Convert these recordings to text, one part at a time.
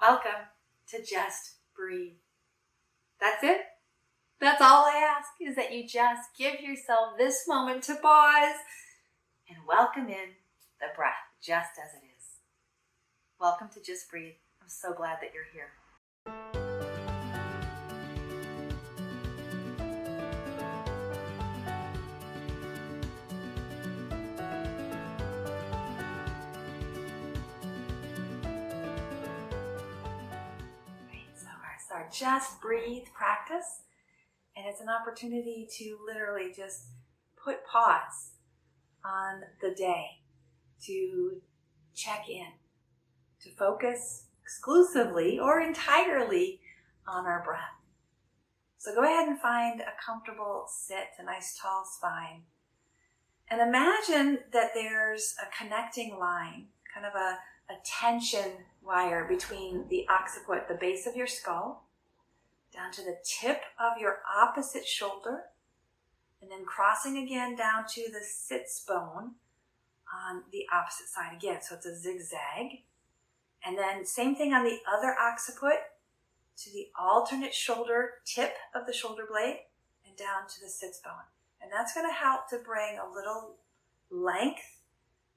Welcome to Just Breathe. That's it. That's all I ask, is that you just give yourself this moment to pause and welcome in the breath just as it is. Welcome to Just Breathe. I'm so glad that you're here. So our Just Breathe practice, and it's an opportunity to literally just put pause on the day, to check in, to focus exclusively or entirely on our breath. So go ahead and find a comfortable sit, a nice tall spine, and imagine that there's a connecting line, kind of a tension wire between the occiput, the base of your skull, down to the tip of your opposite shoulder, and then crossing again down to the sits bone on the opposite side again. So it's a zigzag. And then same thing on the other occiput to the alternate shoulder tip of the shoulder blade and down to the sits bone. And that's going to help to bring a little length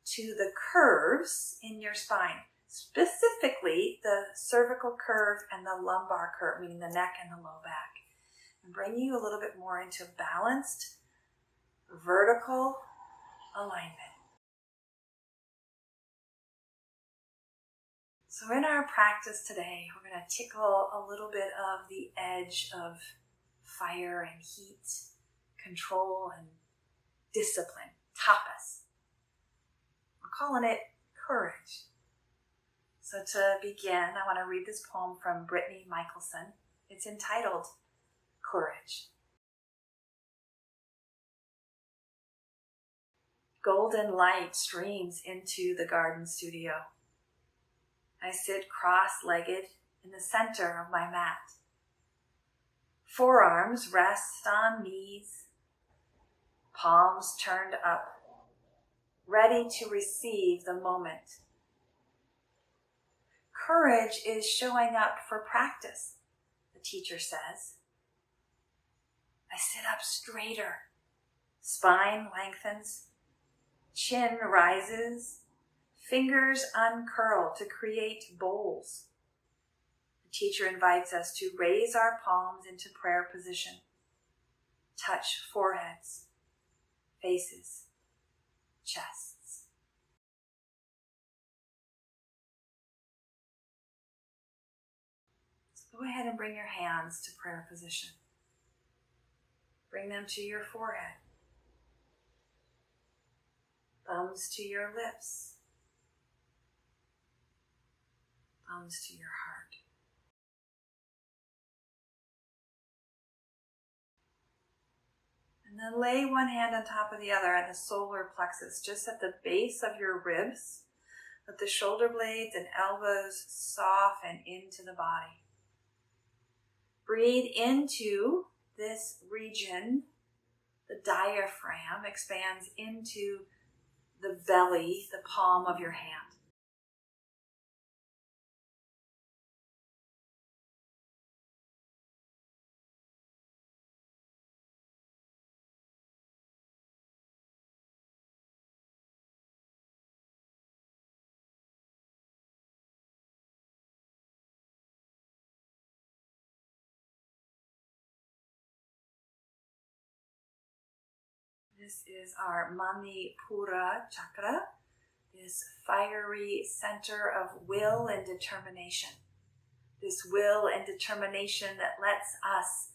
to the curves in your spine, specifically the cervical curve and the lumbar curve, meaning the neck and the low back, and bring you a little bit more into balanced vertical alignment. So in our practice today, we're going to tickle a little bit of the edge of fire and heat, control and discipline, tapas. We're calling it courage. So to begin, I want to read this poem from Brittany Michelson. It's entitled Courage. Golden light streams into the garden studio. I sit cross-legged in the center of my mat. Forearms rest on knees, palms turned up, ready to receive the moment. Courage is showing up for practice, the teacher says. I sit up straighter, spine lengthens, chin rises, fingers uncurl to create bowls. The teacher invites us to raise our palms into prayer position, touch foreheads, faces, chests. So go ahead and bring your hands to prayer position. Bring them to your forehead, thumbs to your lips, thumbs to your heart. And then lay one hand on top of the other at the solar plexus, just at the base of your ribs. Let the shoulder blades and elbows soften into the body. Breathe into this region. The diaphragm expands into the belly, the palm of your hand. This is our Manipura chakra, this fiery center of will and determination. This will and determination that lets us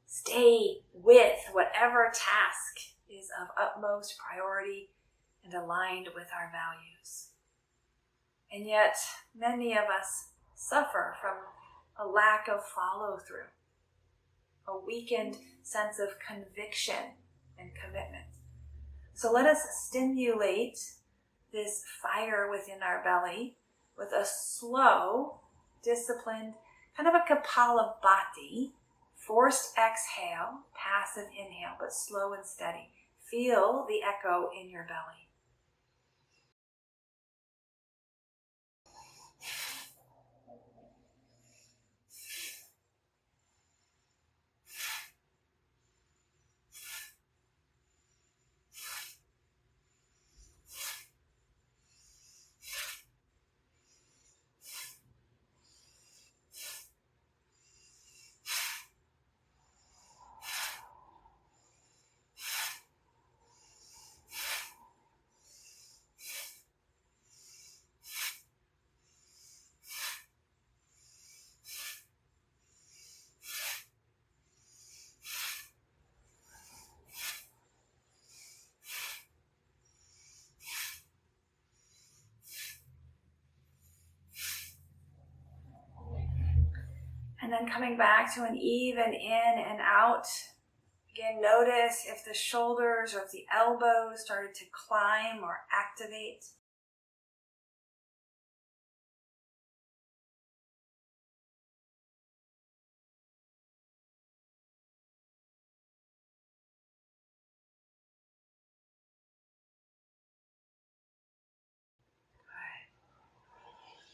stay with whatever task is of utmost priority and aligned with our values. And yet, many of us suffer from a lack of follow-through, a weakened sense of conviction and commitment. So let us stimulate this fire within our belly with a slow, disciplined, kind of a Kapalabhati, forced exhale, passive inhale, but slow and steady. Feel the echo in your belly. And then coming back to an even in and out. Again, notice if the shoulders or if the elbows started to climb or activate.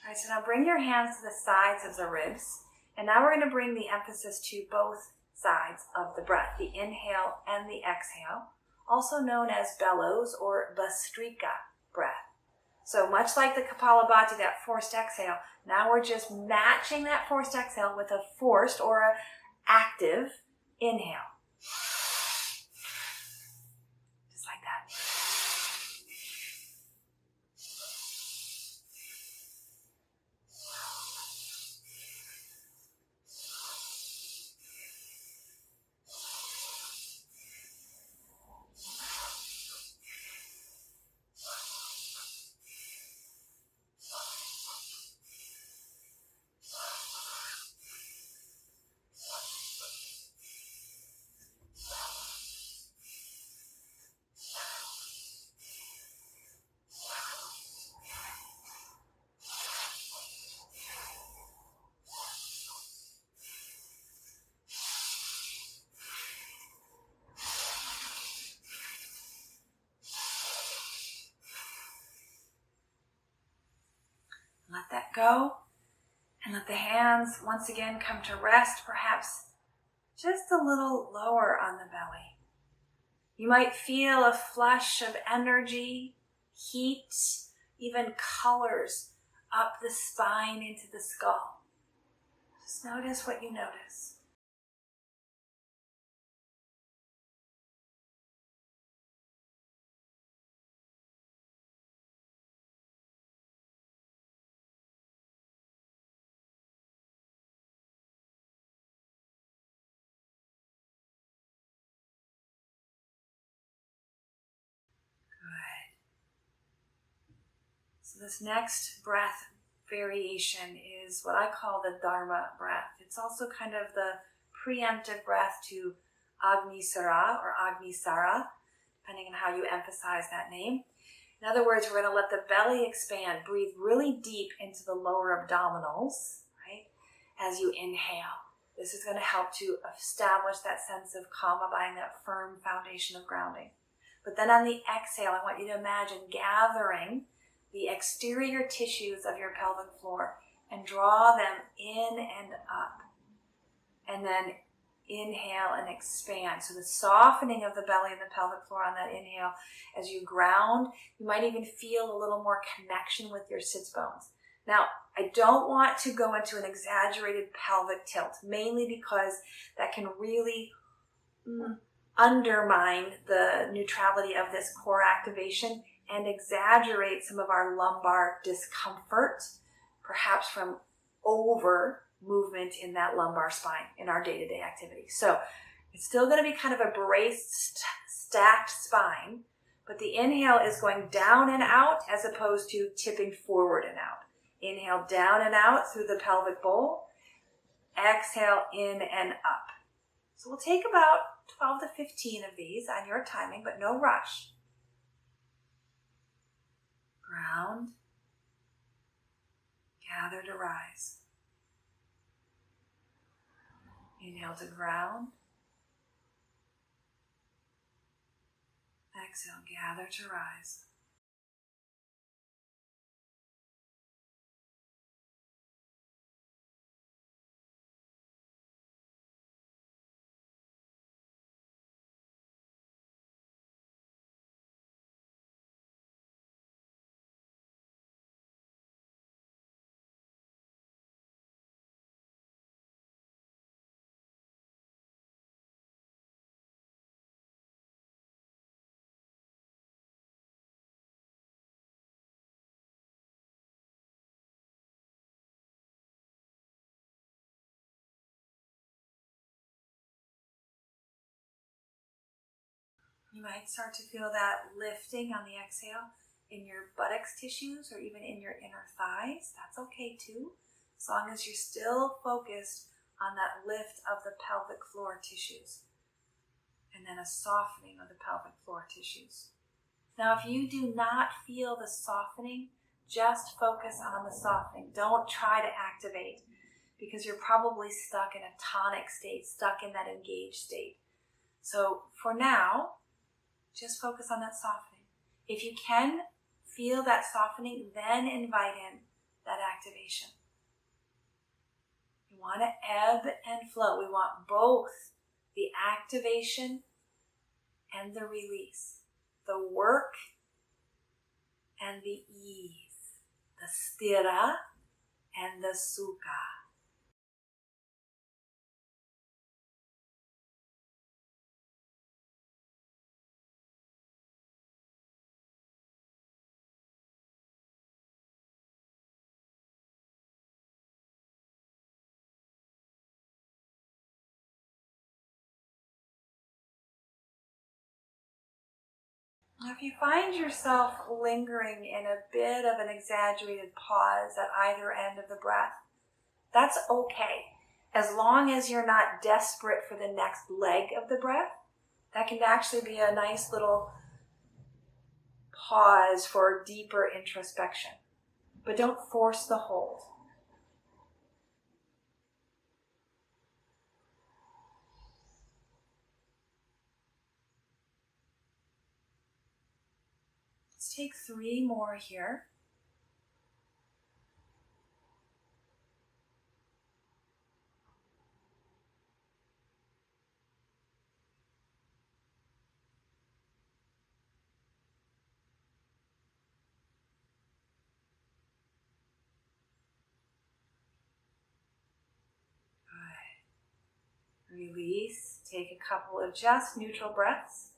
All right, so now bring your hands to the sides of the ribs. And now we're going to bring the emphasis to both sides of the breath, the inhale and the exhale, also known as bellows or Bhastrika breath. So much like the Kapalabhati, that forced exhale, now we're just matching that forced exhale with a forced or an active inhale. Just like that. Let that go and let the hands once again come to rest, perhaps just a little lower on the belly. You might feel a flush of energy, heat, even colors up the spine into the skull. Just notice what you notice. So this next breath variation is what I call the Dharma breath. It's also kind of the preemptive breath to Agnisara or Agnisara, depending on how you emphasize that name. In other words, we're going to let the belly expand. Breathe really deep into the lower abdominals, right, as you inhale. This is going to help to establish that sense of calm, abiding, that firm foundation of grounding. But then on the exhale, I want you to imagine gathering the exterior tissues of your pelvic floor and draw them in and up. And then inhale and expand. So the softening of the belly and the pelvic floor on that inhale as you ground. You might even feel a little more connection with your sits bones. Now, I don't want to go into an exaggerated pelvic tilt, mainly because that can really undermine the neutrality of this core activation and exaggerate some of our lumbar discomfort, perhaps from over movement in that lumbar spine in our day-to-day activity. So it's still going to be kind of a braced, stacked spine, but the inhale is going down and out as opposed to tipping forward and out. Inhale down and out through the pelvic bowl. Exhale in and up. So we'll take about 12 to 15 of these on your timing, but no rush. Ground. Gather to rise. Inhale to ground. Exhale, gather to rise. You might start to feel that lifting on the exhale in your buttocks tissues or even in your inner thighs. That's okay too, as long as you're still focused on that lift of the pelvic floor tissues, and then a softening of the pelvic floor tissues. Now, if you do not feel the softening, just focus on the softening. Don't try to activate, because you're probably stuck in a tonic state, stuck in that engaged state. So for now, just focus on that softening. If you can feel that softening, then invite in that activation. You want to ebb and flow. We want both the activation and the release, the work and the ease, the sthira and the sukha. Now, if you find yourself lingering in a bit of an exaggerated pause at either end of the breath, that's okay. As long as you're not desperate for the next leg of the breath, that can actually be a nice little pause for deeper introspection. But don't force the hold. Let's take 3 more here. Good. Release. Take a couple of just neutral breaths.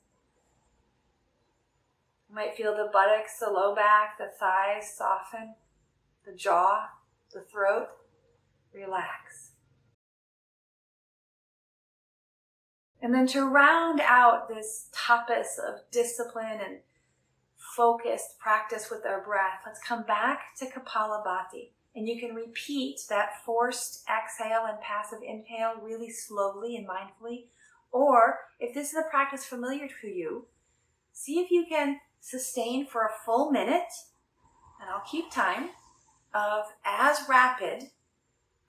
You might feel the buttocks, the low back, the thighs soften, the jaw, the throat, relax. And then to round out this tapas of discipline and focused practice with our breath, let's come back to Kapalabhati. And you can repeat that forced exhale and passive inhale really slowly and mindfully. Or if this is a practice familiar to you, see if you can sustain for a full minute, and I'll keep time, of as rapid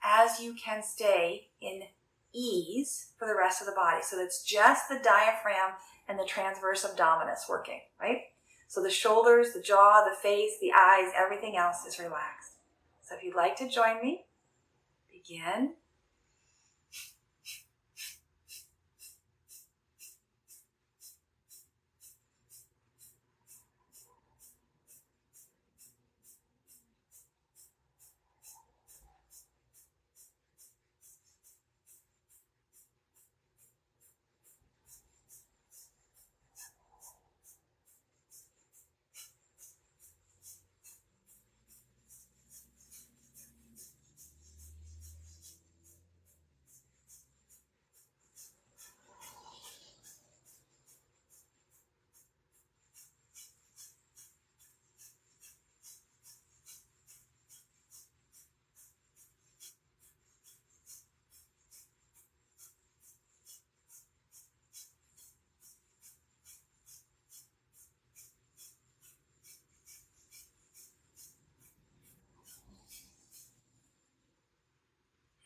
as you can stay in ease for the rest of the body. So that's just the diaphragm and the transverse abdominis working, right? So the shoulders, the jaw, the face, the eyes, everything else is relaxed. So if you'd like to join me, begin.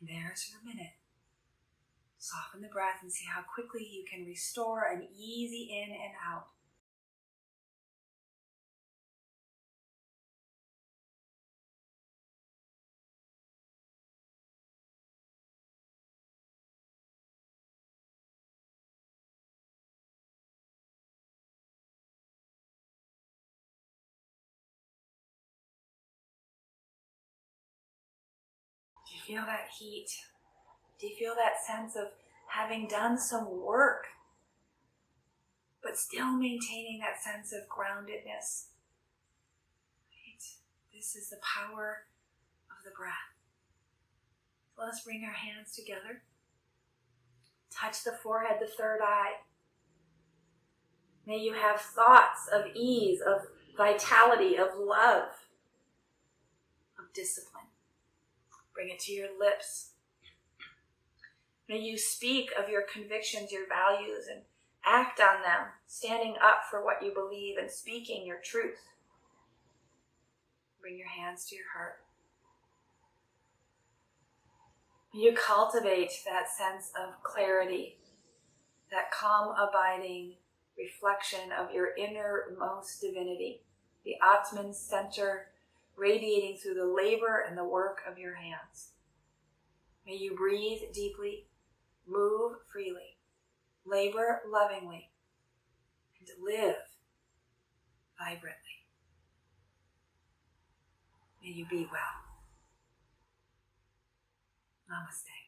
And there's your minute. Soften the breath and see how quickly you can restore an easy in and out. Do you feel that heat? Do you feel that sense of having done some work, but still maintaining that sense of groundedness? Right? This is the power of the breath. Let us bring our hands together. Touch the forehead, the third eye. May you have thoughts of ease, of vitality, of love, of discipline. Bring it to your lips. May you speak of your convictions, your values, and act on them, standing up for what you believe and speaking your truth. Bring your hands to your heart. May you cultivate that sense of clarity, that calm, abiding reflection of your innermost divinity, the Atman center radiating through the labor and the work of your hands. May you breathe deeply, move freely, labor lovingly, and live vibrantly. May you be well. Namaste.